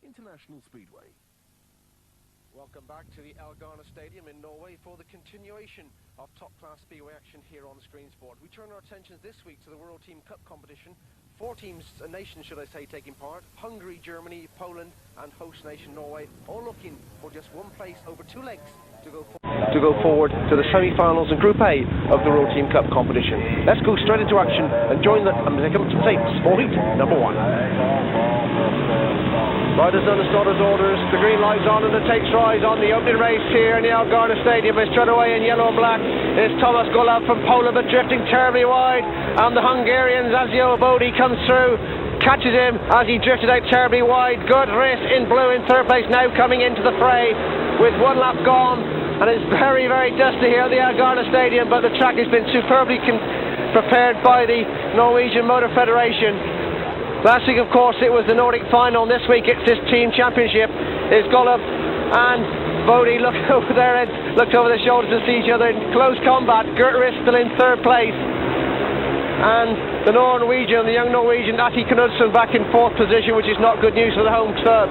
International Speedway. Welcome back to the Elgane Stadium in Norway for the continuation of top-class speedway action here on Screen Sport. We turn our attentions this week to the World Team Cup competition. 4 teams, a nation should I say, taking part. Hungary, Germany, Poland and host nation Norway, all looking for just one place over 2 legs to go forward to the semi-finals in Group A of the World Team Cup competition. Let's go straight into action and join them and take them to tapes for heat number 1. Riders on the starter's orders, the green light's on and the takes rise on the opening race here in the Elgane Stadium. It's straight away in yellow and black. It's Thomas Gullab from Poland, but drifting terribly wide, and the Hungarian Bódi comes through, catches him as he drifted out terribly wide. Good race in blue in third place, now coming into the fray with 1 lap gone, and it's very, very dusty here at the Elgane Stadium, but the track has been superbly prepared by the Norwegian Motor Federation. Last week, of course, it was the Nordic final, and this week it's this team championship. It's Gullab and Bódi looked over their shoulders to see each other in close combat. Gertruis still in third place, and the Norwegian, the young Norwegian Ati Knudsen back in 4th position, which is not good news for the home club.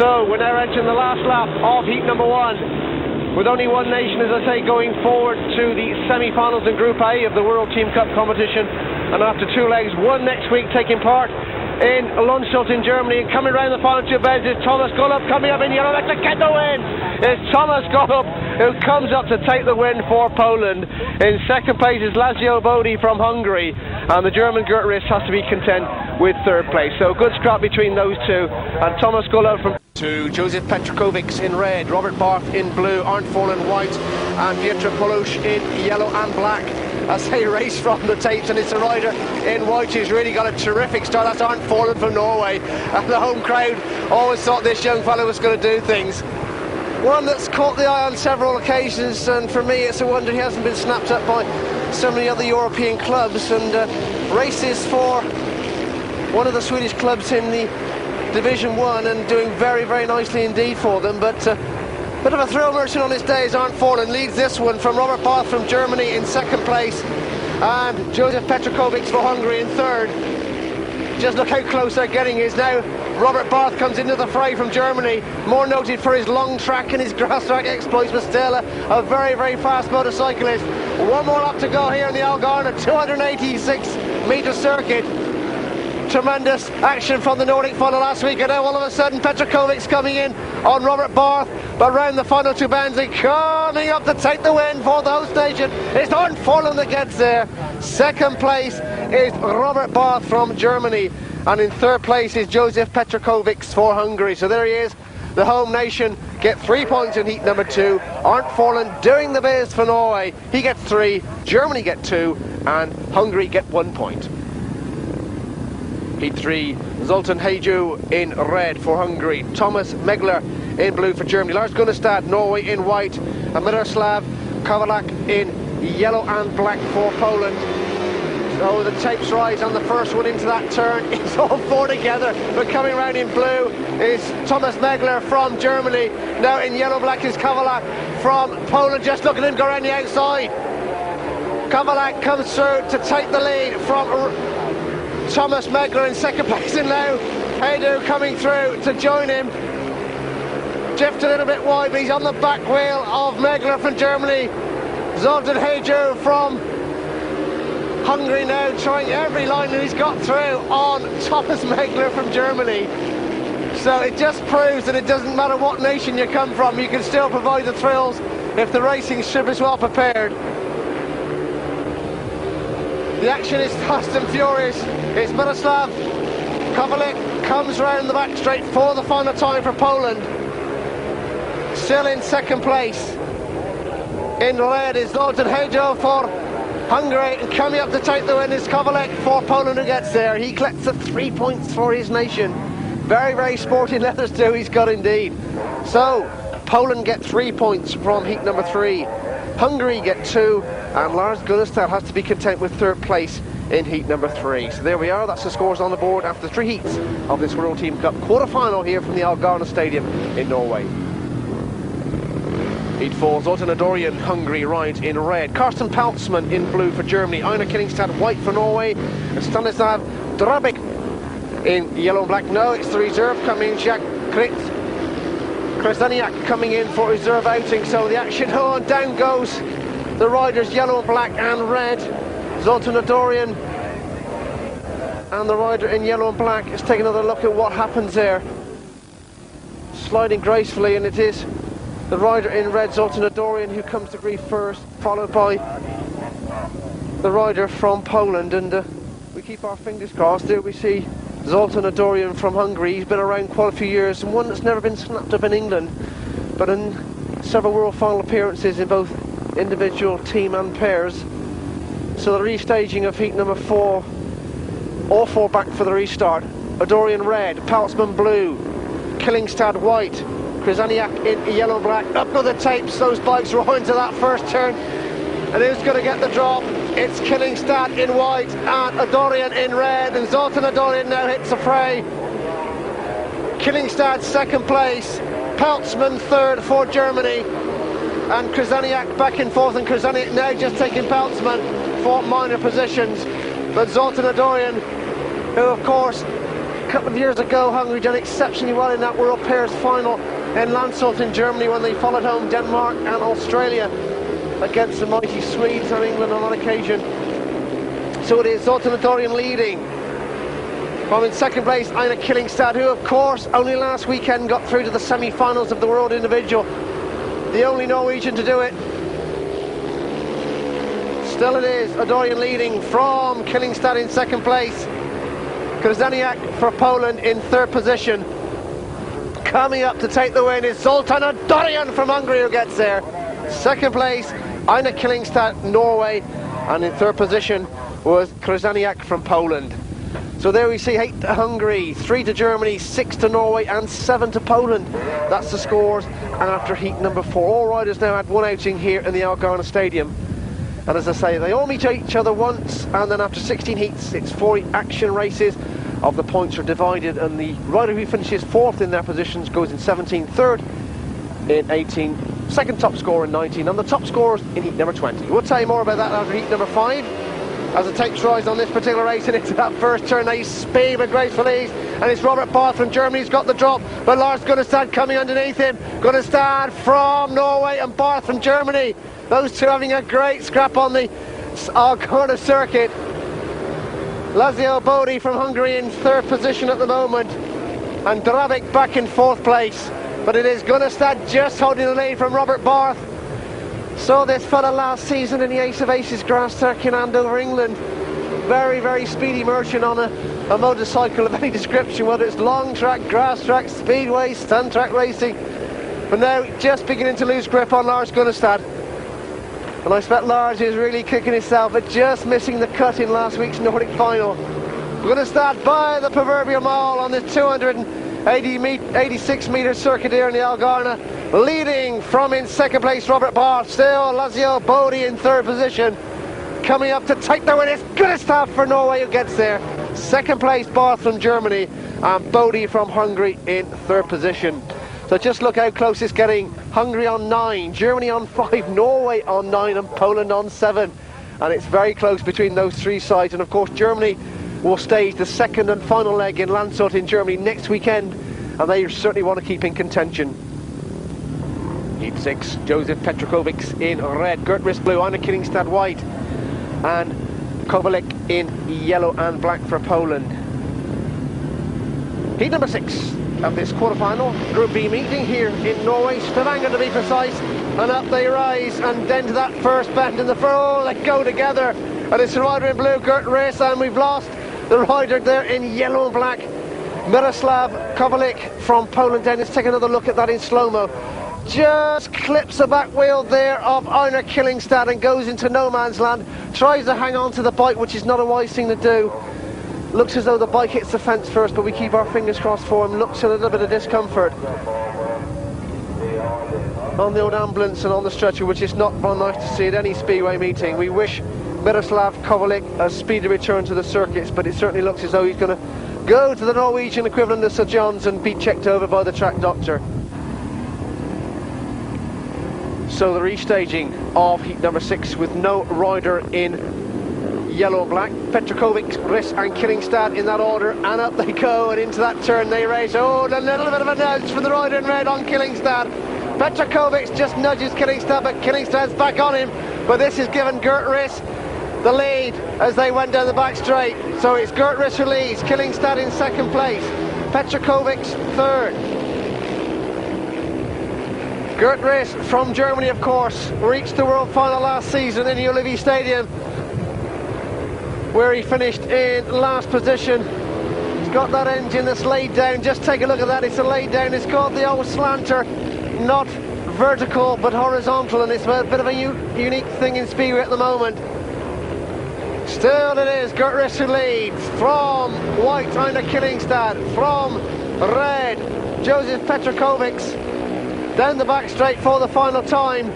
So we're now entering the last lap of heat number 1, with only one nation, as I say, going forward to the semi-finals in Group A of the World Team Cup competition. And after 2 legs, one next week taking part in Landshut in Germany. And coming around the final 2 bends is Thomas Gullab coming up in yellow to get the win. It's Thomas Gullab who comes up to take the win for Poland. In second place is Bódi from Hungary, and the German Gertruis has to be content with third place. So good scrap between those two, and Thomas Gullab from to József Petrikovics in red, Robert Barth in blue, Arndt Fall in white, and Petrikovics in yellow and black. As they race from the tapes, and it's a rider in white who's really got a terrific start. That's Arndt Fall from Norway, and the home crowd always thought this young fellow was going to do things. One that's caught the eye on several occasions, and for me it's a wonder he hasn't been snapped up by so many other European clubs, and races for one of the Swedish clubs in the Division 1 and doing very, very nicely indeed for them. But bit of a thrill merchant on his day is Arndt Fall, and leads this one from Robert Barth from Germany in second place, and József Petrikovics for Hungary in third. Just look how close they're getting. Is now Robert Barth comes into the fray from Germany, more noted for his long track and his grass track exploits, but still a very, very fast motorcyclist. 1 more lap to go here in the Elgane, a 286-metre circuit. Tremendous action from the Nordic final last week, and now all of a sudden Petrikovics coming in on Robert Barth, but round the final 2 bends and coming up to take the win for the host nation. It's Arndt Fall that gets there. Second place is Robert Barth from Germany, and in third place is József Petrikovics for Hungary. So there he is. The home nation get 3 points in heat number 2. Arndt Fall doing the biz for Norway. He gets 3, Germany get 2, and Hungary get 1 point. Heat 3, Zoltán Hajdú in red for Hungary, Thomas Megler in blue for Germany, Lars Gunnestad, Norway in white, and Miroslav Kavalak in yellow and black for Poland. So the tapes rise on the first one into that turn. It's all 4 together, but coming round in blue is Thomas Megler from Germany. Now in yellow-black is Kavalak from Poland. Just look at him go around the outside. Kavalak comes through to take the lead from Thomas Megler in second place, and now Hajdú coming through to join him. Drifted a little bit wide, but he's on the back wheel of Megler from Germany. Zoltán Hajdú from Hungary now trying every line that he's got through on Thomas Megler from Germany. So it just proves that it doesn't matter what nation you come from, you can still provide the thrills if the racing strip is well prepared. The action is fast and furious. It's Miroslav Kavalak comes round the back straight for the final time for Poland. Still in second place. In red is Zoltán Hajdú for Hungary, and coming up to take the win is Kavalak for Poland who gets there. He collects the 3 points for his nation. Very, very sporting leathers too he's got indeed. So Poland get 3 points from heat number 3. Hungary get 2, and Lars Gunnestad has to be content with third place in heat number 3. So there we are, that's the scores on the board after 3 heats of this World Team Cup quarter-final here from the Elgane Stadium in Norway. Heat 4, Zoltán Adorján, Hungary, rides in red. Carsten Paltzmann in blue for Germany. Einar Killingstad, white for Norway. And Stanislav Drabik in yellow and black. No, it's the reserve coming, Jack Krasaniak coming in for reserve outing. So the action on, down goes the riders, yellow and black and red. Zoltán Adorján and the rider in yellow and black. Let's take another look at what happens there. Sliding gracefully, and it is the rider in red, Zoltán Adorján, who comes to grief first, followed by the rider from Poland. And we keep our fingers crossed. There we see Zoltán Adorján from Hungary. He's been around quite a few years, and one that's never been snapped up in England, but in several world final appearances in both individual, team and pairs. So the restaging of heat number 4, all 4 back for the restart. Adorján red, Peltzman blue, Killingstad white, Krasaniak in yellow and black. Up go the tapes, those bikes roll into that first turn, and who's going to get the drop? It's Killingstad in white and Adorján in red, and Zoltán Adorján now hits the fray. Killingstad second place, Peltzman third for Germany, and Krasaniak back in fourth, and Krasaniak now just taking Peltzman for minor positions. But Zoltán Adorján, who of course a couple of years ago Hungary done exceptionally well in that World Pairs final in Landshut in Germany, when they followed home Denmark and Australia against the mighty Swedes and England on that occasion. So it is Zoltán Adorján leading. From in second place, Einar Killingstad, who of course only last weekend got through to the semi-finals of the World Individual. The only Norwegian to do it. Still it is Adorján leading from Killingstad in second place. Krasaniak for Poland in third position. Coming up to take the win is Zoltán Adorján from Hungary, who gets there. Second place, Einar Killingstad, Norway, and in third position was Krasaniak from Poland. So there we see 8 to Hungary, 3 to Germany, 6 to Norway and 7 to Poland. That's the scores after heat number 4. All riders now had one outing here in the Elgane Stadium. And as I say, they all meet each other once, and then after 16 heats, it's 4 action races. Of the points are divided, and the rider who finishes 4th in their positions goes in 17, 3rd in 18, second top scorer in 19, and the top scorers in heat number 20. We'll tell you more about that after heat number 5. As the tapes rise on this particular race and into that first turn, they speed with graceful ease, and it's Robert Barth from Germany who's got the drop, but Lars Gunnestad coming underneath him. Gunnestad from Norway and Barth from Germany. Those two having a great scrap on the Elgane circuit. László Bódi from Hungary in third position at the moment, and Drabik back in 4th place. But it is Gunnestad just holding the lead from Robert Barth. Saw this fella last season in the Ace of Aces grass track in Andover, England. Very, very speedy merchant on a motorcycle of any description, whether it's long track, grass track, speedway, stunt track racing. But now just beginning to lose grip on Lars Gunnestad. And I expect Lars is really kicking himself at just missing the cut in last week's Nordic final. We're going to start by the proverbial mile on this 286 metre circuit here in the Elgane. Leading from in second place, Robert Barth. Still László Bódi in third position. Coming up to take the win is Gunnestad for Norway, who gets there. Second place, Barth from Germany, and Bódi from Hungary in third position. So just look how close it's getting. Hungary on 9, Germany on 5, Norway on 9 and Poland on 7. And it's very close between those 3 sides. And of course Germany will stage the second and final leg in Landshut in Germany next weekend. And they certainly want to keep in contention. Heat 6, József Petrikovics in red, Gert Riss blue, Einar Killingstad white, and Kowalik in yellow and black for Poland. Heat number 6 of this quarterfinal Group B meeting here in Norway, Stavanger to be precise, and up they rise and then to that first bend in the furrow, they go together, and it's the rider in blue, Gert Riss, and we've lost the rider there in yellow and black, Miroslav Kowalik from Poland. Then let's take another look at that in slow-mo. Just clips the back wheel there of Einar Killingstad and goes into no man's land, tries to hang on to the bike, which is not a wise thing to do. Looks as though the bike hits the fence first, but we keep our fingers crossed for him. Looks a little bit of discomfort on the old ambulance and on the stretcher, which is not nice to see at any speedway meeting. We wish Miroslav Kowalik a speedy return to the circuits, but it certainly looks as though he's going to go to the Norwegian equivalent of Sir John's and be checked over by the track doctor. So the restaging of heat number 6 with no rider in yellow and black. Petrikovics, Riss and Killingstad in that order, and up they go, and into that turn they race. Oh, a little bit of a nudge from the rider in red on Killingstad. Petrikovics just nudges Killingstad, but Killingstad's back on him. But this has given Gert Riss the lead as they went down the back straight. So it's Gert Riss who leads, Killingstad in second place, Petrikovics third. Gert Riss from Germany, of course, reached the world final last season in the Olivier Stadium, where he finished in last position. He's got that engine that's laid down. Just take a look at that. It's a laid down. It's called the old slanter, not vertical but horizontal, and it's a bit of a unique thing in Speedway at the moment. Still it is Gert Riss who leads. From white, Einar Killingstad. From red, Joseph Petrikovics. Down the back straight for the final time.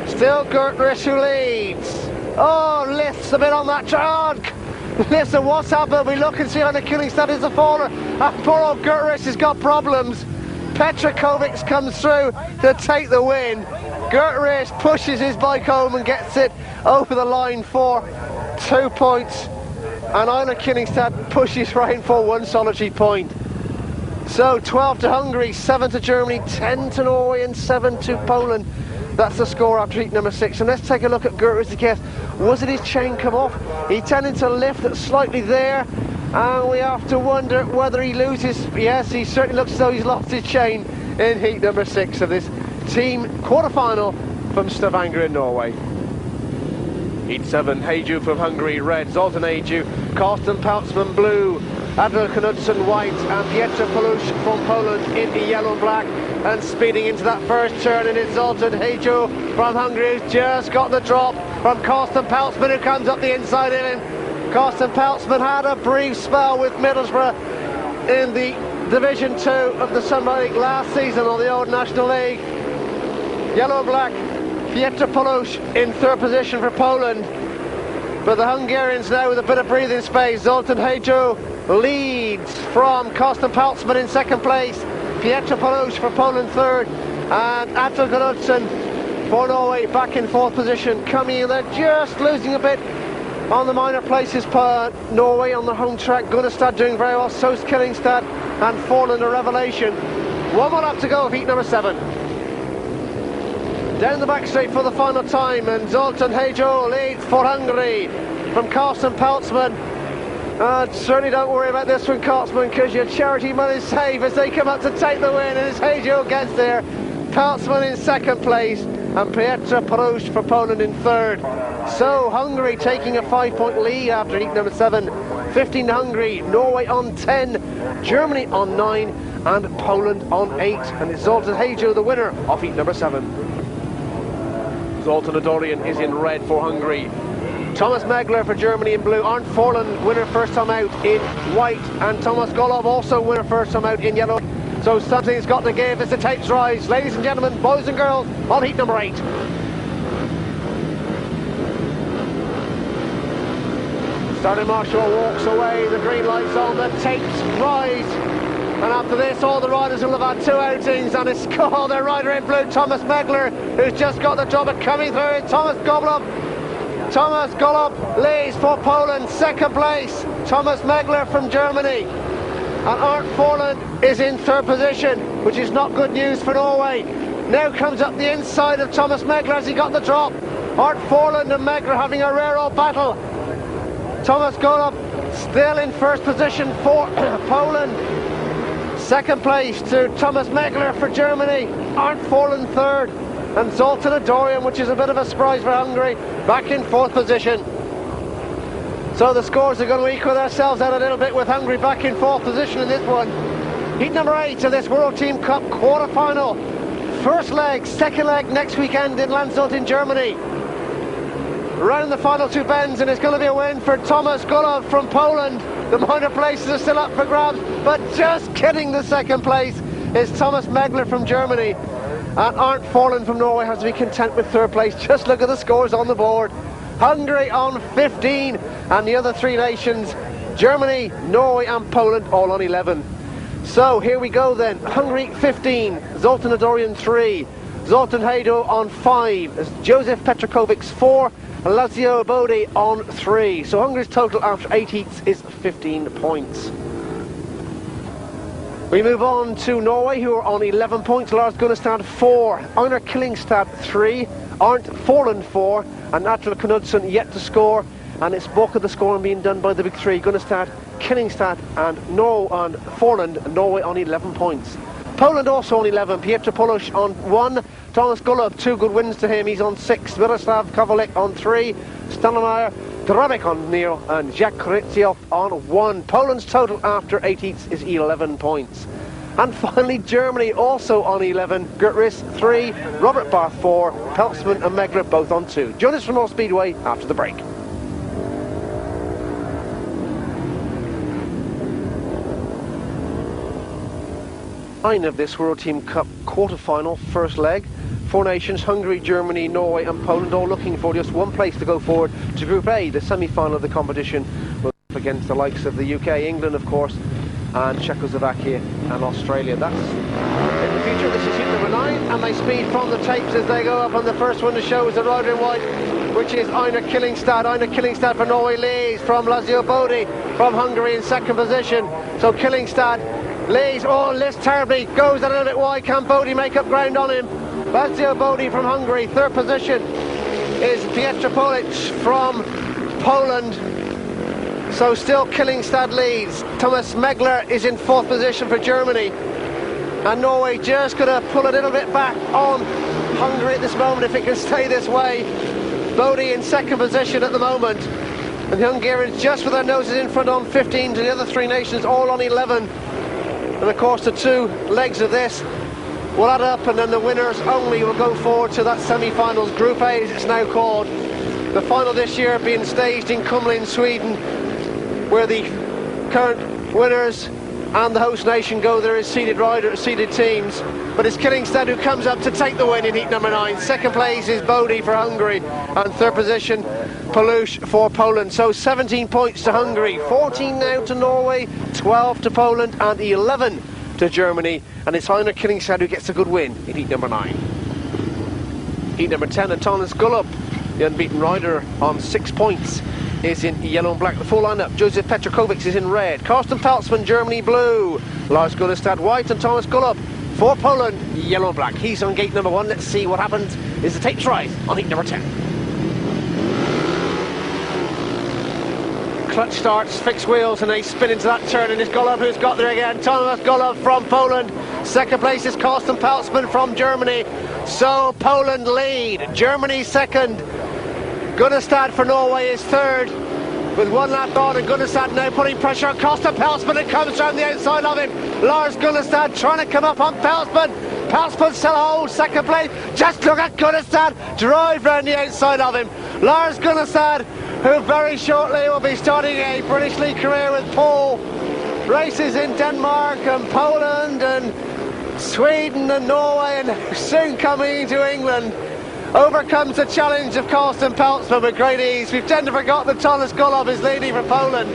Still Gert Riss who leads. Oh, lifts a bit on that track. Listen, what's happened? We look and see Einar Killingstad is the faller. And poor old Gert Riss has got problems. Petrikovics comes through to take the win. Gert Riss pushes his bike home and gets it over the line for 2 points. And Einar Killingstad pushes right for 1 solitary point. So 12 to Hungary, 7 to Germany, 10 to Norway and 7 to Poland. That's the score after heat number 6. And let's take a look at Gert Riss' case. Was it his chain come off? He tended to lift slightly there, and we have to wonder whether he loses. Yes, he certainly looks as though he's lost his chain in heat number 6 of this team quarter-final from Stavanger in Norway. Heat 7, Hajdú from Hungary, red, Zoltán Hajdú, Karsten Poutzman, blue, Adorján Zoltán white, and Petrikovics from Poland in the yellow and black. And speeding into that first turn, and it's Zoltán Hajdú from Hungary who's just got the drop from Karsten Poutzman, who comes up the inside of him. Karsten Poutzman had a brief spell with Middlesbrough in the Division 2 of the Summer League last season, or the old National League. Yellow and black, Petrikovics in third position for Poland. But the Hungarians now with a bit of breathing space. Zoltán Hajdú leads from Karsten Poutzman in second place. Petrikovics for Poland third, and Adorján Zoltán for Norway back in fourth position. Coming in, they're just losing a bit on the minor places. Norway on the home track. Gunnestad doing very well, so's Killingstad, and Forland a revelation. 1 more lap to go of heat number 7. Down the back straight for the final time, and Zoltán Hajdú leads for Hungary from Karsten Poutzman. Certainly don't worry about this one, Kautzman, because your charity money's safe as they come up to take the win, and as Hajdú gets there, Poutzman in second place and Petrikovics for Poland in third. So Hungary taking a 5-point lead after heat number 7. 15 Hungary, Norway on 10, Germany on 9 and Poland on 8. And it's Zoltán Hajdú the winner of heat number 7. Zoltán Adorján is in red for Hungary. Thomas Megler for Germany in blue. Arndt Forland, winner first time out in white. And Thomas Golob, also winner first time out in yellow. So something's got to give as the tapes rise. Ladies and gentlemen, boys and girls, on heat number 8. Sterling Marshall walks away, the green light's on, the tapes rise. And after this, all the riders will have had 2 outings, and it's called their rider in blue, Thomas Megler, who's just got the job of coming through. Thomas Golob leads for Poland, second place. Thomas Megler from Germany. And Arndt Forland is in third position, which is not good news for Norway. Now comes up the inside of Thomas Megler as he got the drop. Arndt Forland and Megler having a rare old battle. Thomas Golob still in first position for Poland. Second place to Thomas Megler for Germany. Arndt Forland third. And Zoltán Adorján, which is a bit of a surprise for Hungary, back in fourth position. So the scores are going to equal themselves out a little bit, with Hungary back in fourth position in this one. Heat number 8 of this World Team Cup quarter-final. First leg, second leg next weekend in Landshut in Germany. Round the final 2 bends, and it's going to be a win for Thomas Golob from Poland. The minor places are still up for grabs, but just kidding, the second place is Thomas Megler from Germany. And Arndt Forland from Norway has to be content with third place. Just look at the scores on the board. Hungary on 15, and the other 3 nations, Germany, Norway and Poland, all on 11. So here we go then. Hungary 15, Zoltán Adorján 3, Zoltán Hajdú on 5, József Petrikovics 4, Lazio Bódi on 3. So Hungary's total after 8 heats is 15 points. We move on to Norway, who are on 11 points. Lars Gunnestad 4, Einar Killingstad 3, Arnt Forland 4, and Atle Knudsen yet to score. And it's bulk of the scoring being done by the big three: Gunnestad, Killingstad and Forland. Norway on 11 points. Poland also on 11, Piotr Polusz on 1, Thomas Gulub, 2 good wins to him, he's on 6, Miroslav Kovalek on 3, Stanimir Drabek on 0, and Jacques Krytsiov on 1. Poland's total after 8 heats is 11 points. And finally Germany also on 11, Gert Riss 3, Robert Barth 4, Peltzman and Megler both on 2. Join us from North Speedway after the break. Of this World Team Cup quarter-final first leg. 4 nations, Hungary, Germany, Norway and Poland, all looking for just one place to go forward to Group A, the semi-final of the competition, against the likes of the UK, England of course, and Czechoslovakia and Australia. That's in the future. This is heat number 9, and they speed from the tapes as they go up, and the first one to show is the rider in white, which is Einar Killingstad. Einar Killingstad for Norway leads from Lazio Bódi from Hungary in second position. So Killingstad leads, lifts terribly, goes a little bit wide. Can Bódi make up ground on him? Lazio Bódi from Hungary. Third position is Piotr Polusz from Poland. So still Killingstad leads. Thomas Megler is in fourth position for Germany. And Norway just going to pull a little bit back on Hungary at this moment if it can stay this way. Bódi in second position at the moment. And the Hungarians just with their noses in front on 15 to the other 3 nations all on 11. And of course the 2 legs of this will add up, and then the winners only will go forward to that semi-finals. Group A as it's now called. The final this year being staged in Kumla, Sweden, where the current winners and the host nation go there as seeded teams. But it's Killingstad who comes up to take the win in heat number 9. Second place is Bódi for Hungary, and third position Polusz for Poland. So 17 points to Hungary, 14 now to Norway, 12 to Poland and 11 to Germany. And it's Einar Killingstad who gets a good win in heat number 9. Heat number 10, and Thomas Gullup, the unbeaten rider, on 6 points, is in yellow and black. The full lineup: József Petrikovics is in red, Carsten Peltzman Germany blue, Lars Gunnestad white, and Thomas Gullup for Poland yellow and black. He's on gate number 1. Let's see what happens. Is the tapes right on heat number 10. Clutch starts, fixed wheels, and they spin into that turn, and it's Gullup who's got there again. Thomas Gullup from Poland. Second place is Carsten Peltzman from Germany. So Poland lead, Germany second. Gunnestad for Norway is third with 1 lap on, and Gunnestad now putting pressure on Carsten Peltzman. It comes round the outside of him. Lars Gunnestad trying to come up on Peltzman. Peltzman still holds second place. Just look at Gunnestad drive round the outside of him. Lars Gunnestad, who very shortly will be starting a British League career with pole races in Denmark and Poland and Sweden and Norway, and soon coming into England, overcomes the challenge of Carsten Peltzman with great ease. We've tended to forget that Thomas Gullup is leading for Poland.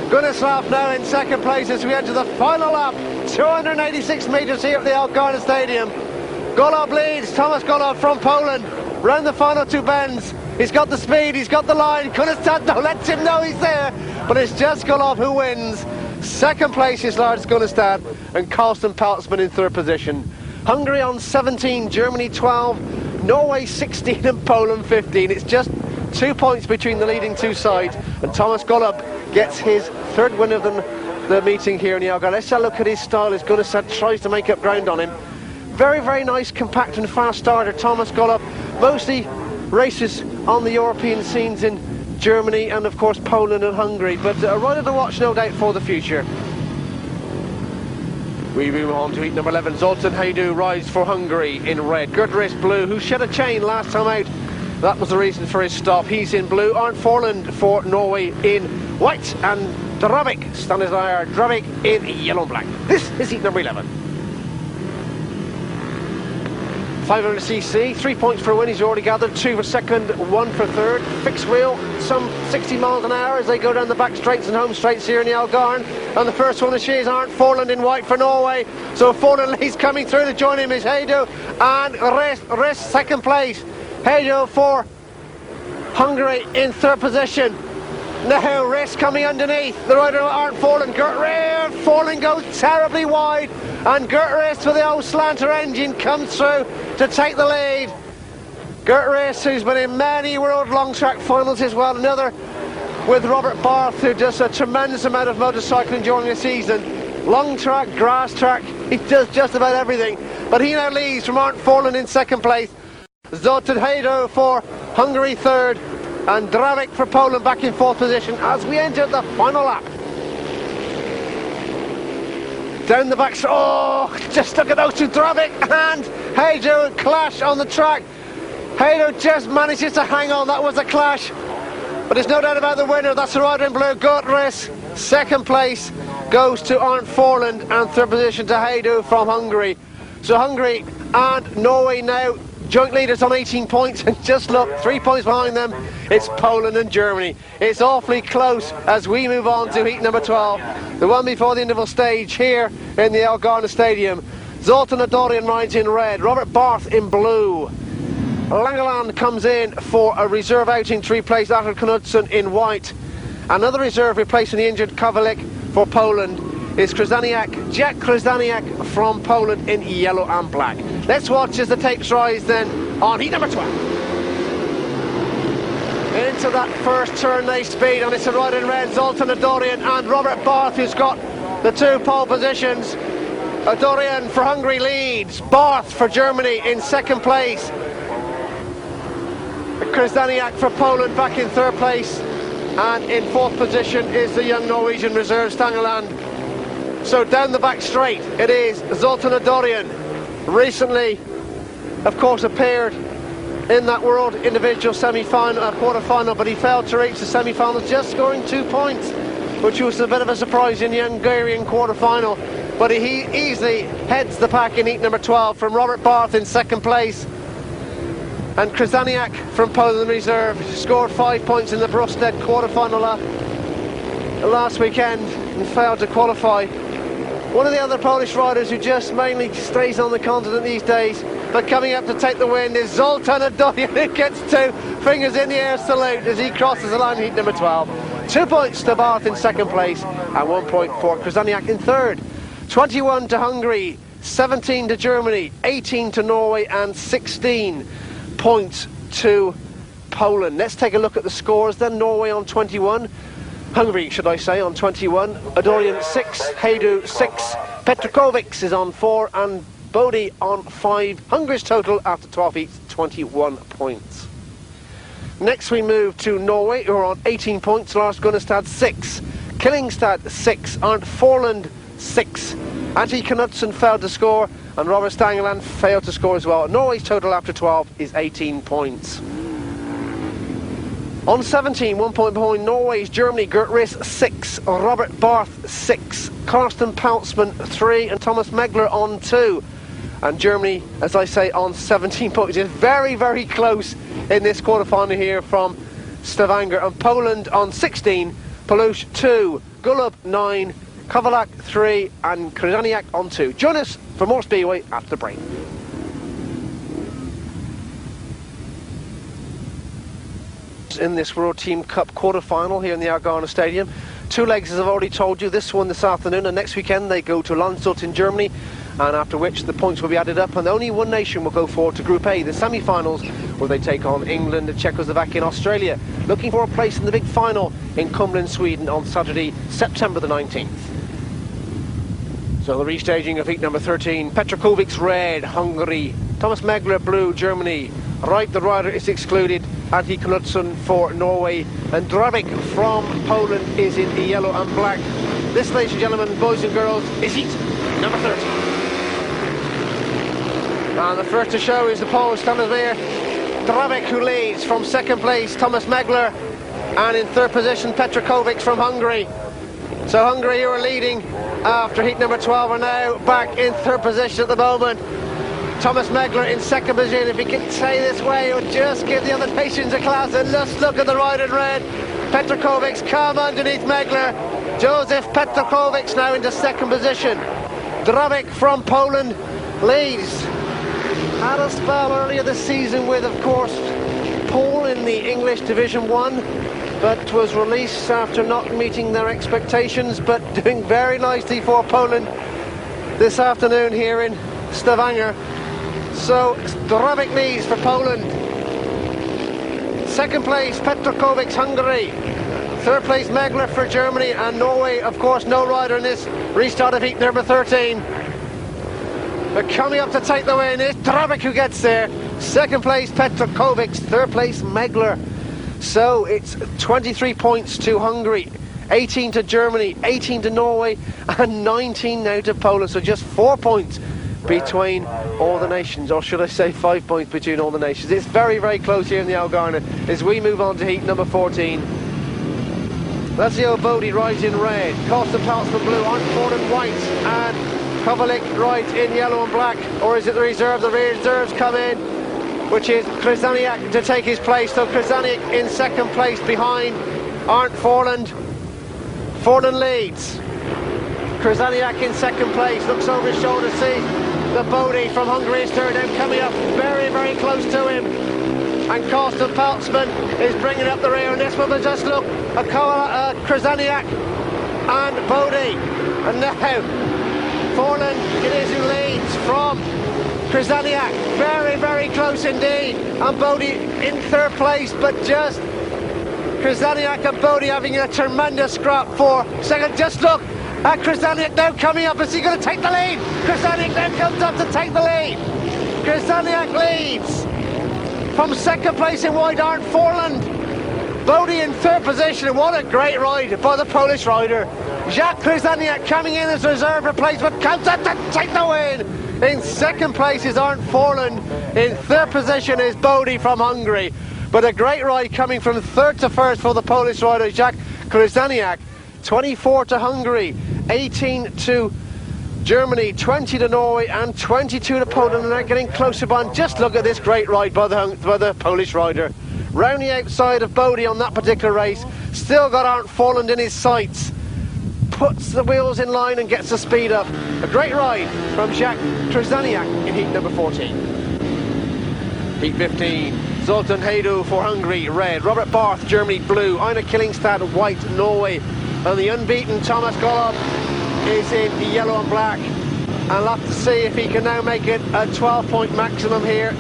Gunnestad now in second place as we enter the final lap, 286 metres here at the Elgane Stadium. Gullup leads, Thomas Gullup from Poland, round the final 2 bends. He's got the speed, he's got the line. Gunnestad now lets him know he's there, but it's just Gullup who wins. Second place is Lars Gunnestad, and Carsten Peltzman in third position. Hungary on 17, Germany 12, Norway 16 and Poland 15. It's just 2 points between the leading 2 sides, and Thomas Gullup gets his third win of the meeting here in the Elgane. Let's have a look at his style as Gunnestad tries to make up ground on him. Very, very nice, compact and fast starter, Thomas Gullup. Mostly races on the European scenes in Germany and of course Poland and Hungary, but a rider to watch no doubt for the future. We move on to heat number 11. Zoltán Hajdú rides for Hungary in red. Gert Riss blue, who shed a chain last time out. That was the reason for his stop. He's in blue. Arnt Forland for Norway in white, and Stanislav Drabek in yellow and black. This is heat number 11. 500cc, 3 points for a win, he's already gathered, 2 for second, 1 for third. Fixed wheel, some 60 miles an hour as they go down the back straights and home straights here in the Elgane. And the first one of the she's Arndt Forland in white for Norway. So Forland leads coming through. To join him is Hajdú and Rest second place. Hajdú for Hungary in third position. Now Rest coming underneath. The rider Arndt Forland. Forland goes terribly wide. And Gert Rest with the old slanter engine comes through to take the lead. Gert Rest, who's been in many World Long Track finals as well, another with Robert Barth, who does a tremendous amount of motorcycling during the season. Long track, grass track, he does just about everything. But he now leads from Arndt Forland in second place. Zoltán Hajdú for Hungary third, and Dravik for Poland back in fourth position as we enter the final lap. Down the back, just look at those two, Dravik and Hajdú clash on the track. Hajdú just manages to hang on, that was a clash. But there's no doubt about the winner, that's the rider in blue, Gert Rest. Second place goes to Arndt Forland and third position to Hajdú from Hungary. So Hungary and Norway now joint leaders on 18 points, and just look, 3 points behind them, it's Poland and Germany. It's awfully close as we move on to heat number 12, the one before the interval stage here in the Elgane Stadium. Zoltán Adorján rides in red, Robert Barth in blue. Langeland comes in for a reserve outing to replace Artur Knudsen in white. Another reserve replacing the injured Kowalik for Poland is Jack Krzyzaniak from Poland in yellow and black. Let's watch as the tapes rise then on heat number 12. Into that first turn they speed, and it's a rider in red, Zoltán Adorján and Robert Barth, who's got the two pole positions. Adorján for Hungary leads, Barth for Germany in second place. Krzyzaniak for Poland back in third place, and in fourth position is the young Norwegian reserve Stangeland. So down the back straight it is Zoltán Adorján, recently of course appeared in that world individual semi-final, quarter-final, but he failed to reach the semi-finals, just scoring 2 points, which was a bit of a surprise in the Hungarian quarter-final. But he easily heads the pack in heat number 12 from Robert Barth in second place. And Krzyzaniak from Poland reserve scored 5 points in the Brosted quarter-final last weekend and failed to qualify. One of the other Polish riders who just mainly stays on the continent these days, but coming up to take the win is Zoltán Adorján, who gets 2 fingers in the air salute as he crosses the line in heat number 12. 2 points to Barth in second place and 1 point for Krzyzaniak in third. 21 to Hungary, 17 to Germany, 18 to Norway and 16 points to Poland. Let's take a look at the scores then. Norway on 21, Hungary should I say on 21, Adorján 6, Hajdú 6, Petrikovics is on 4 and Bódi on 5. Hungary's total after 12 heats, 21 points. Next we move to Norway, who are on 18 points, Lars Gunnestad 6, Killingstad 6, Arndt Forland 6, Antti Knudsen failed to score and Robert Stangeland failed to score as well. Norway's total after 12 is 18 points. On 17, 1 point behind Norway's Germany, Gert Rest 6, Robert Barth 6, Karsten Paltzmann 3 and Thomas Megler on 2. And Germany, as I say, on 17 points. It's very, very close in this quarter-final here from Stavanger. And Poland on 16, Palush 2, Gulub 9, Kowalik 3 and Krzyzaniak on 2. Join us for more Speedway after the break. In this World Team Cup quarter-final here in the Elgane Stadium. 2 legs, as I've already told you, this one this afternoon, and next weekend they go to Landshut in Germany, and after which the points will be added up and only one nation will go forward to Group A, the semi-finals, where they take on England and Czechoslovakia and Australia, looking for a place in the big final in Kumlin, Sweden on Saturday, September the 19th. So the restaging of heat number 13, Petrikovics red, Hungary, Thomas Megler blue, Germany, Wright the rider is excluded, Antti Knudsen for Norway, and Dravik from Poland is in the yellow and black. This, ladies and gentlemen, boys and girls, is heat number 13. And the first to show is the Polish standard there, Dravik, who leads from second place, Thomas Megler, and in third position, Petrikovics from Hungary. So Hungary, who are leading after heat number 12, are now back in third position at the moment. Thomas Megler in second position. If he can stay this way, it would just give the other nations a class. And let's look at the ride in red. Petrikovics come underneath Megler. József Petrikovics now into second position. Drabik from Poland leads. Had a spell earlier this season with, of course, Paul in the English Division 1, but was released after not meeting their expectations, but doing very nicely for Poland this afternoon here in Stavanger. So Drabik leads for Poland. Second place Petrikovics, Hungary. Third place Megler for Germany, and Norway, of course, no rider in this restart of heat number 13. But coming up to take the win is Drabik, who gets there. Second place Petrikovics, third place Megler. So it's 23 points to Hungary, 18 to Germany, 18 to Norway, and 19 now to Poland. So just 4 points between all the nations, or should I say 5 points between all the nations. It's very, very close here in the Elgane as we move on to heat number 14. Lazio Bódi rides in red, Costa Paltzman blue, Arnford in white, and Kovalik rides in yellow and black. Or is it the reserve? The reserves come in, which is Krzyzaniak to take his place. So Krzyzaniak in second place behind Arndt Forland. Forland leads. Krzyzaniak in second place, looks over his shoulder to see the Bódi from Hungary is third, and coming up very, very close to him. And Costa Paltzman is bringing up the rear, and this one will just look at Krzyzaniak and Bódi. And now Forland it is who leads from Krzyzaniak, very, very close indeed, and Bódi in third place, but just Krzyzaniak and Bódi having a tremendous scrap for second. Just look at Krzyzaniak now coming up. Is he going to take the lead? Krzyzaniak now comes up to take the lead. Krzyzaniak leads from second place in white, Arndt Forland. Bódi in third position. What a great ride by the Polish rider. Jacques Krzyzaniak coming in as reserve replacement, comes up to take the win. In second place is Arndt Forland. In third position is Bódi from Hungary. But a great ride coming from third to first for the Polish rider Jacques Krzyzaniak. 24 to Hungary, 18 to Germany, 20 to Norway, and 22 to Poland. And they're getting closer by. Just look at this great ride by the Polish rider. Round the outside of Bódi on that particular race. Still got Arndt Forland in his sights. Puts the wheels in line and gets the speed up. A great ride from Jacques Krzyzaniak in heat number 14. Heat 15, Zoltán Hajdú for Hungary, red. Robert Barth, Germany, blue. Einar Killingstad, white, Norway. And the unbeaten Thomas Golob is in yellow and black. And I'll have to see if he can now make it a 12-point maximum here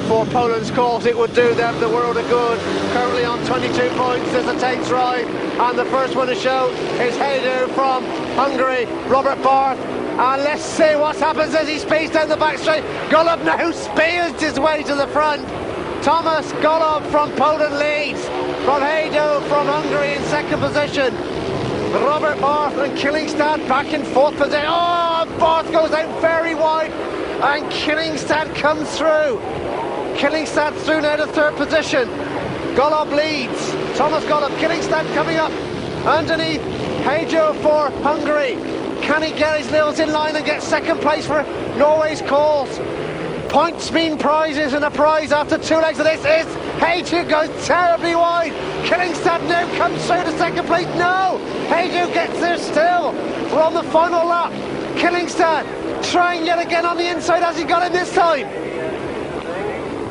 for Poland's cause. It would do them the world of good. Currently on 22 points as the takes ride. And the first one to show is Hajdú from Hungary, Robert Barth. And let's see what happens as he speeds down the back straight. Golob now speeds his way to the front. Thomas Golob from Poland leads from Hajdú from Hungary in second position. Robert Barth and Killingstad back in fourth position. Oh, Barth goes out very wide and Killingstad comes through. Killingstad through now to third position. Golob leads. Thomas Golob, Killingstad coming up underneath Hajdú for Hungary. Can he get his wheels in line and get second place for Norway's cause? Points mean prizes, and a prize after 2 legs of this is Hajdú goes terribly wide. Killingstad now comes through to second place. No, Hajdú gets there still. We're on the final lap. Killingstad trying yet again on the inside. Has he got him this time?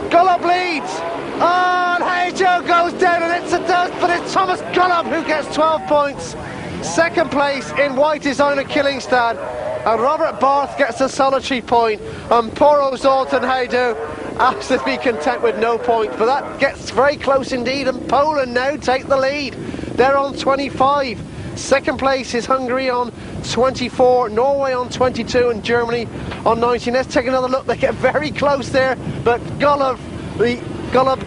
Golob leads. Oh, and Hajdú goes down, and it's a dust, but it's Thomas Golob who gets 12 points. Second place in white is Einar Killingstad, and Robert Barth gets a solitary point, and poor old Zoltán Hajdú has to be content with no points. But that gets very close indeed, and Poland now take the lead. They're on 25. Second place is Hungary on 24, Norway on 22, and Germany on 19. Let's take another look. They get very close there, but Golob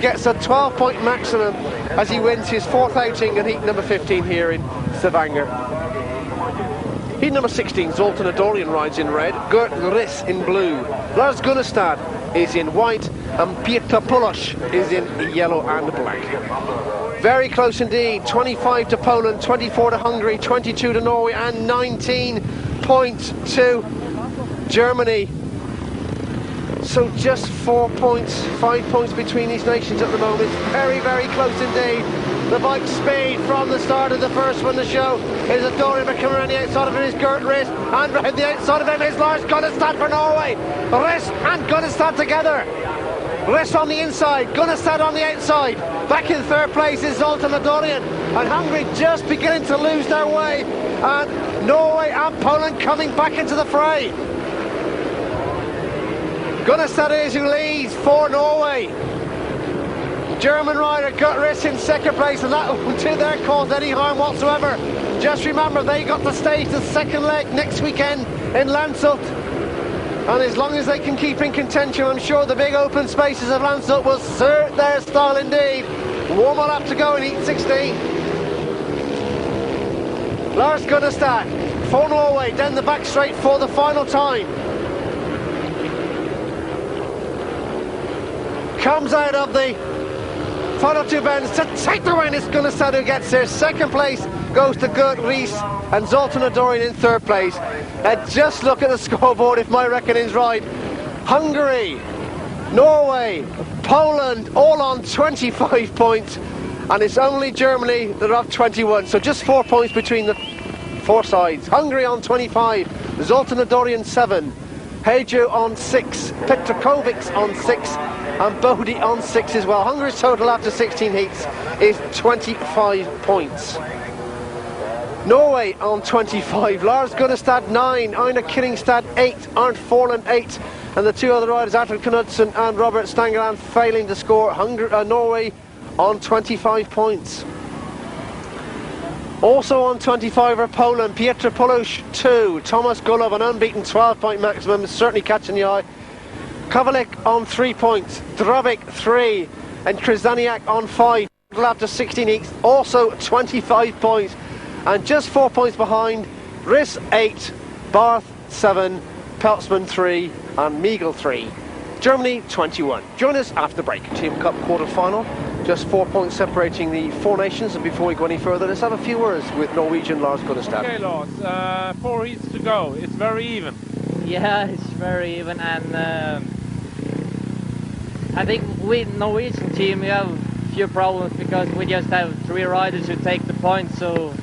gets a 12-point maximum as he wins his fourth outing in heat number 15 here in Stavanger. Heat number 16, Zoltán Adorján rides in red, Gert Riss in blue, Lars Gunnestad is in white, and Pieter Puloš is in yellow and black. Very close indeed, 25 to Poland, 24 to Hungary, 22 to Norway, and 19 points to Germany. So just 4 points, 5 points between these nations at the moment. Very, very close indeed. The bike speed from the start of the first one to show is Adorján, but coming around the outside of him is Gert Riss, and around the outside of him is Lars Gunnestad for Norway. Riss and Gunnestad together. Riss on the inside, Gunnestad on the outside. Back in third place is Zoltán Adorján, and Hungary just beginning to lose their way, and Norway and Poland coming back into the fray. Gunnestad is who leads for Norway. German rider Gert Riss in second place, and that won't do their cause any harm whatsoever. Just remember, they got to stage the second leg next weekend in Landshut, and as long as they can keep in contention, I'm sure the big open spaces of Landshut will suit their style indeed. One more lap to go in heat 16. Lars Gunnestad for Norway down the back straight for the final time. Comes out of the final two bends to take the win. It's Gunnestad who gets there. Second place goes to Gert Riss and Zoltán Adorján in third place. Just look at the scoreboard if my reckoning's right. Hungary, Norway, Poland all on 25 points, and it's only Germany that are up 21. So just 4 points between the four sides. Hungary on 25, Zoltán Adorján 7, Hajdú on 6, Petrikovics on 6, and Bódi on 6 as well. Hungary's total after 16 heats is 25 points. Norway on 25, Lars Gunnestad 9, Einar Kinningstad 8, Arnt Forlund 8, and the two other riders, Atle Knudsen and Robert Stangeland, failing to score. Norway on 25 points. Also on 25 are Poland, Petrikovics 2, Thomas Gulov, an unbeaten 12-point maximum, is certainly catching the eye. Kowalik on 3 points, Drobik 3, and Krzyzaniak on 5. After 16 heats, also 25 points, and just 4 points behind, Riss 8, Barth 7, Peltzman 3, and Miegel 3. Germany 21. Join us after the break. Team Cup quarter-final, just 4 points separating the four nations, and before we go any further, let's have a few words with Norwegian Lars Gunnestad. Okay, Lars, 4 heats to go. It's very even. Yeah, it's very even, and I think with Norwegian team we have a few problems because we just have 3 riders who take the points. So,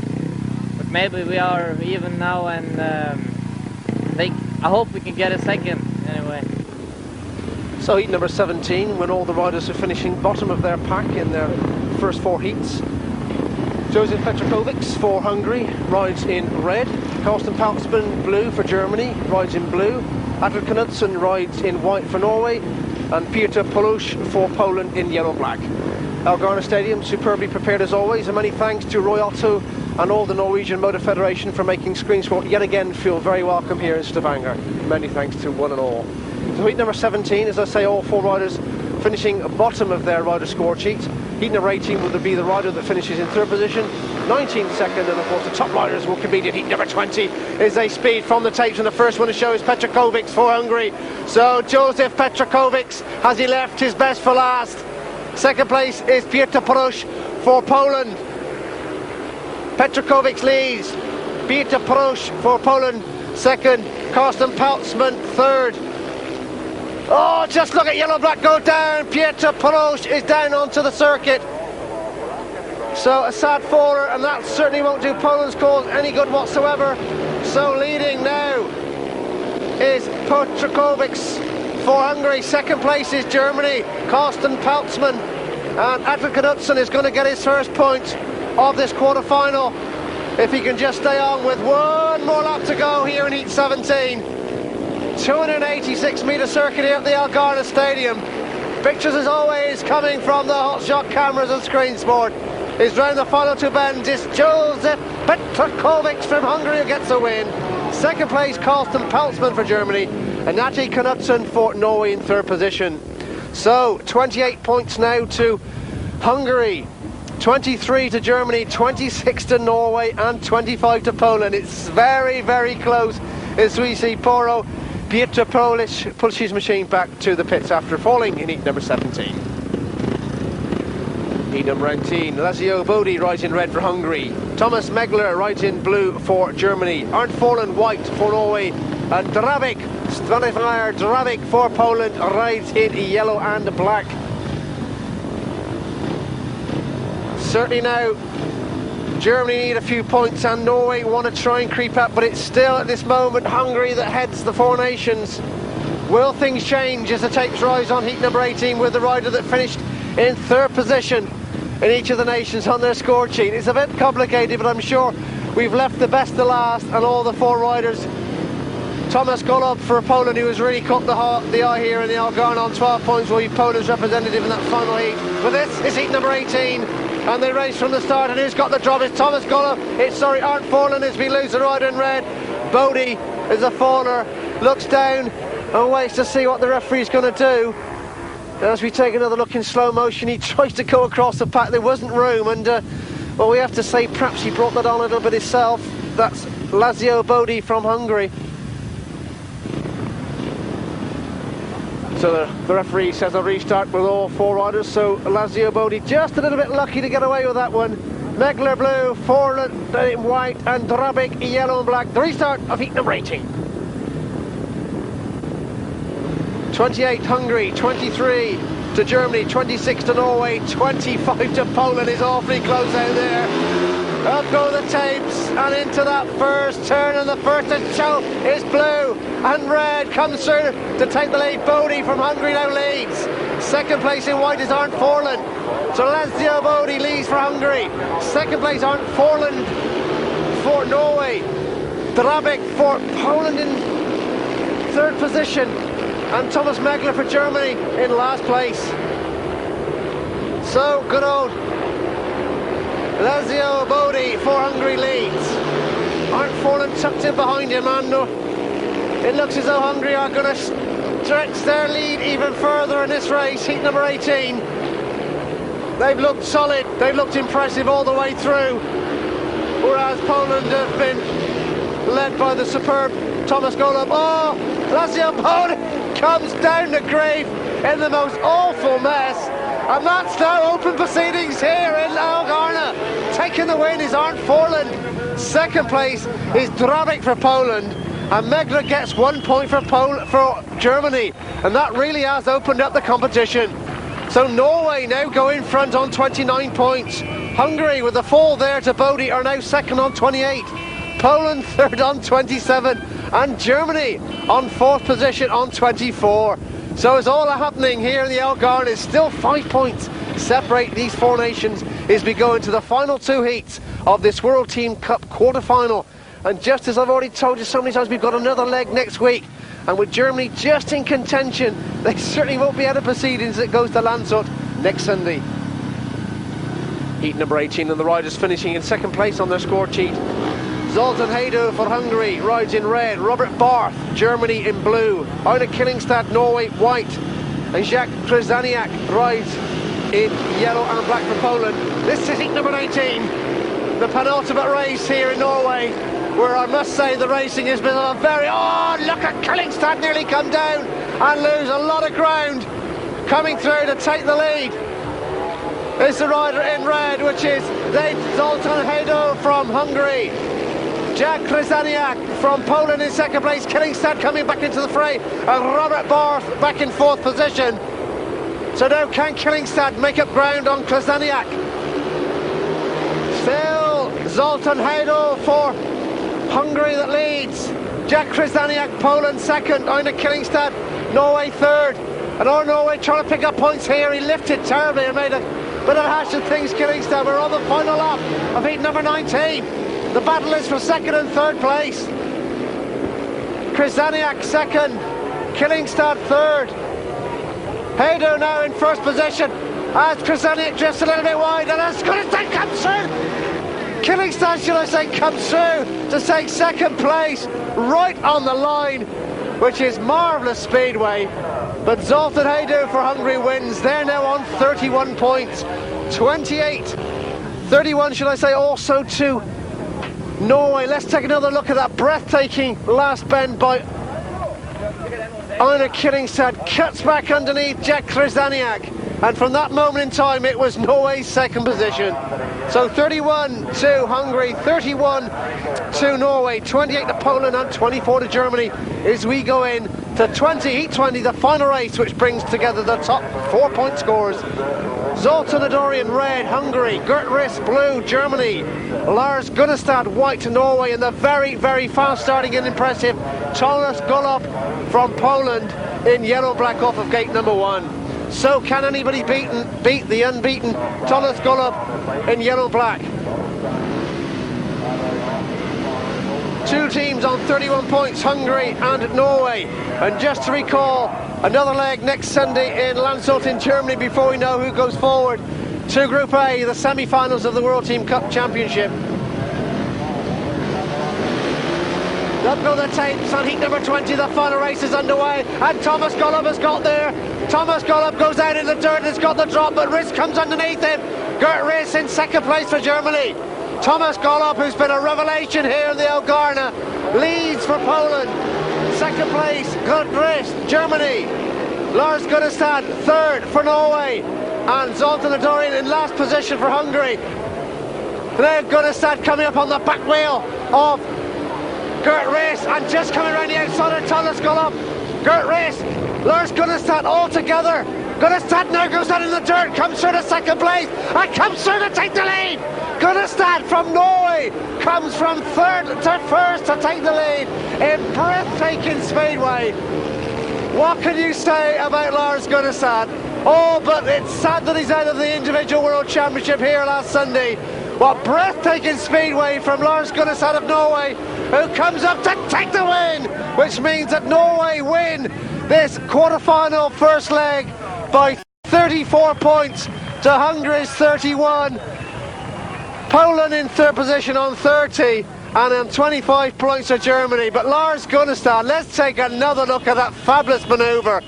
but maybe we are even now, and I hope we can get a second anyway. So heat number 17, when all the riders are finishing bottom of their pack in their first 4 heats. József Petrikovics for Hungary rides in red. Karsten Peltzman blue for Germany, rides in blue. Atle Knudsen rides in white for Norway, and Peter Polusz for Poland in yellow-black. Elgane Stadium superbly prepared as always, and many thanks to Roy Otto and all the Norwegian Motor Federation for making Screen Sport yet again feel very welcome here in Stavanger. Many thanks to one and all. So heat number 17, as I say, all 4 riders finishing bottom of their rider score sheet. Heat number 18 will be the rider that finishes in third position, 19 second, and of course the top riders will compete in heat number 20. Is a speed from the tapes, and the first one to show is Petrikovics for Hungary. So József Petrikovics, has he left his best for last? Second place is Peter Polusz for Poland. Petrikovics leads, Peter Polusz for Poland second, Karsten Peltzman third. Oh, just look at yellow-black go down. Peter Polusz is down onto the circuit. So a sad faller, and that certainly won't do Poland's cause any good whatsoever. So leading now is Petrikovics for Hungary. Second place is Germany, Karsten Peltzman, and Atle Knudsen is going to get his first point of this quarter-final if he can just stay on with one more lap to go here in heat 17. 286 metre circuit here at the Elgane Stadium. Pictures as always coming from the hot shot cameras and Screen Sport. Is round the final 2 bends. It's József Petrikovics from Hungary who gets a win. Second place Karsten Peltzman for Germany, and Atle Knudsen for Norway in third position. So 28 points now to Hungary, 23 to Germany, 26 to Norway, and 25 to Poland. It's very, very close as we see Poro Peter Polusz push his machine back to the pits after falling in heat number 17. Heat number 19, Lazio Bódi rides in red for Hungary. Thomas Megler rides in blue for Germany. Arnt Forlund white for Norway. And Drabik, Stanislav Drabik for Poland, rides in yellow and black. Certainly now Germany need a few points and Norway want to try and creep up, but it's still at this moment Hungary that heads the four nations. Will things change as the tapes rise on heat number 18 with the rider that finished in third position in each of the nations on their score sheet? It's a bit complicated, but I'm sure we've left the best to last, and all the four riders. Thomas Golob for Poland, who has really caught the eye here in the Elgane on 12 points, will be Poland's representative in that final heat. But this is heat number 18, and they race from the start, and who's got the drop? It's Thomas Golob. Arndt Forlund has been loose, the rider in red. Bódi is a faller, looks down and waits to see what the referee's going to do. As we take another look in slow motion, he tries to go across the pack. There wasn't room, and well, we have to say perhaps he brought that on a little bit himself. That's László Bódi from Hungary. So the referee says a restart with all four riders, so László Bódi just a little bit lucky to get away with that one. Megler blue, Forlund in white, and Drabik yellow and black. The restart of heat number 18. 28 Hungary, 23 to Germany, 26 to Norway, 25 to Poland. Is awfully close out there. Up go the tapes and into that first turn, and the first to show is blue, and red comes through to take the lead. Bódi from Hungary now leads. Second place in white is Arndt Forlund. So László Bódi leads for Hungary. Second place Arndt Forlund for Norway. Drabik for Poland in third position, and Thomas Megler for Germany in last place. So good old László Bódi for Hungary leads. Arndt Forlund tucked in behind him, and it looks as though Hungary are going to stretch their lead even further in this race, heat number 18. They've looked solid, they've looked impressive all the way through, whereas Poland have been led by the superb Thomas Golob. Oh, László Bódi comes down the grave in the most awful mess, and that's now open proceedings here in Elgane. Taking the win is Arndt Forlund. Second place is Drabik for Poland, and Megler gets 1 point for Germany, and that really has opened up the competition. So Norway now go in front on 29 points. Hungary, with a fall there to Bódi, are now second on 28. Poland third on 27, and Germany on fourth position on 24. So it's all happening here in the Elgane. It's still 5 points separate these four nations as we go into the final two heats of this World Team Cup quarter-final. And just as I've already told you so many times, we've got another leg next week, and with Germany just in contention, they certainly won't be out of proceedings. It goes to Landshut next Sunday. Heat number 18, and the riders finishing in second place on their score sheet. Zoltán Hajdú for Hungary rides in red, Robert Barth, Germany in blue, Einar Killingstad, Norway, white, and Jacques Krzyzaniak rides in yellow and black for Poland. This is heat number 18, the penultimate race here in Norway, where I must say the racing has been a very... Oh, look at Killingstad nearly come down and lose a lot of ground. Coming through to take the lead is the rider in red, which is Zoltán Hajdú from Hungary. Jacques Krzyzaniak from Poland in second place, Killingstad coming back into the fray, and Robert Barth back in fourth position. So now can Killingstad make up ground on Krzyzaniak? Still Zoltán Hajdú for Hungary that leads. Jacques Krzyzaniak, Poland second, Einar Killingstad, Norway third. And our Norway trying to pick up points here. He lifted terribly and made a bit of a hash of things, Killingstad. We're on the final lap of heat number 19. The battle is for second and third place. Krzyzaniak second, Killingstad third. Hajdú now in first position as Krzyzaniak drifts a little bit wide, and as Killingstad comes through. Killingstad, should I say, comes through to take second place right on the line, which is marvellous speedway. But Zoltán Hajdú for Hungary wins. They're now on 31 points. 28, 31 should I say, also to Norway. Let's take another look at that breathtaking last bend by Einar Killingstad. Cuts back underneath Jacques Krzyzaniak, and from that moment in time it was Norway's second position. So 31 to Hungary, 31 to Norway, 28 to Poland and 24 to Germany as we go in to Heat 20, the final race, which brings together the top 4-point scorers. Zoltán Adorján red, Hungary. Gert Riss blue, Germany. Lars Gunnestad white, Norway. And the very, very fast starting and impressive Thomas Golob from Poland in yellow-black off of gate number 1. So can anybody beat the unbeaten Thomas Golob in yellow-black? Two teams on 31 points, Hungary and Norway. And just to recall, another leg next Sunday in Landshut in Germany before we know who goes forward to Group A, the semi-finals of the World Team Cup Championship. Up go the tapes on heat number 20, the final race is underway, and Thomas Golob has got there. Thomas Golob goes out in the dirt and has got the drop, but Riss comes underneath him. Gert Riss in second place for Germany. Thomas Golob, who's been a revelation here in the Elgane, leads for Poland. Second place, Gert Riss, Germany. Lars Gunnestad, third for Norway. And Zoltán Adorján in last position for Hungary. Now Gunnestad coming up on the back wheel of Gert Riss, and just coming around the outside of Thomas Golob. Gert Riss, Lars Gunnestad all together. Gunnestad now goes out in the dirt, comes through to second place, and comes through to take the lead. Gunnestad from Norway comes from third to first to take the lead in breathtaking speedway. What can you say about Lars Gunnestad? Oh, but it's sad that he's out of the individual world championship here last Sunday. What breathtaking speedway from Lars Gunnestad of Norway, who comes up to take the win, which means that Norway win this quarter-final first leg by 34 points to Hungary's 31. Poland in third position on 30 and on 25 points to Germany. But Lars Gunnestad, let's take another look at that fabulous manoeuvre.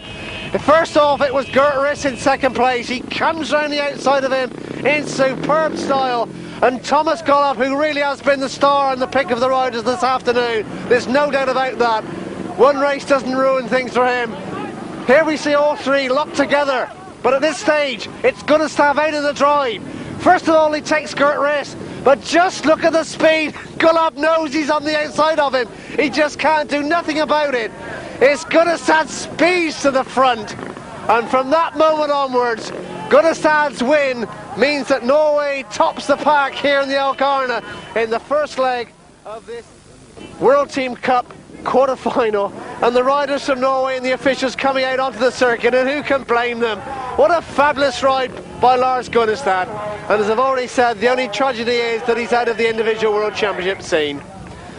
First off, it was Gert Riss in second place. He comes round the outside of him in superb style. And Thomas Golob, who really has been the star and the pick of the riders this afternoon. There's no doubt about that. One race doesn't ruin things for him. Here we see all three locked together. But at this stage, it's Gunnestad out of the drive. First of all, he takes Gert Riss, but just look at the speed. Golob knows he's on the outside of him. He just can't do nothing about it. It's Gunnestad speeds to the front. And from that moment onwards, Gunnestad's win means that Norway tops the pack here in the Elgane in the first leg of this World Team Cup quarter-final. And the riders from Norway and the officials coming out onto the circuit, and who can blame them? What a fabulous ride by Lars Gunnestad. And as I've already said, the only tragedy is that he's out of the individual world championship scene.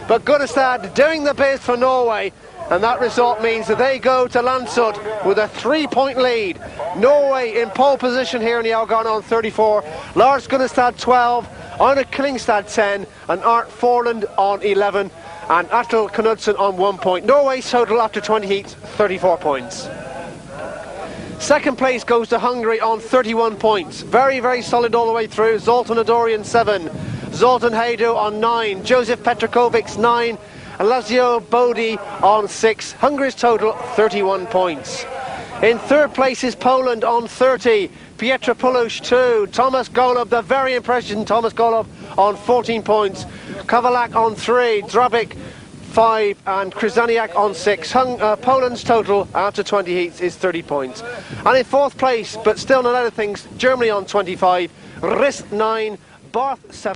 But Gunnestad doing the biz for Norway, and that result means that they go to Landshut with a 3-point lead. Norway in pole position here in the Elgane on 34, Lars Gunnestad 12, Arne Klingstad 10, and Art Forland on 11, and Atle Knudsen on 1 point. Norway's total after 20 heats, 34 points. Second place goes to Hungary on 31 points. Very, very solid all the way through. Zoltán Adorján 7, Zoltán Hajdú on 9, Joseph Petrikovics 9, and Lazio Bódi on 6. Hungary's total 31 points. In third place is Poland on 30, Petrikovics 2, Thomas Golob, the very impressive Thomas Golob on 14 points, Kowalak on 3, Drabik 5 and Krzyzaniak on 6. Poland's total after 20 heats is 30 points. And in fourth place, but still not out of things, Germany on 25, Riss 9, Barth 7.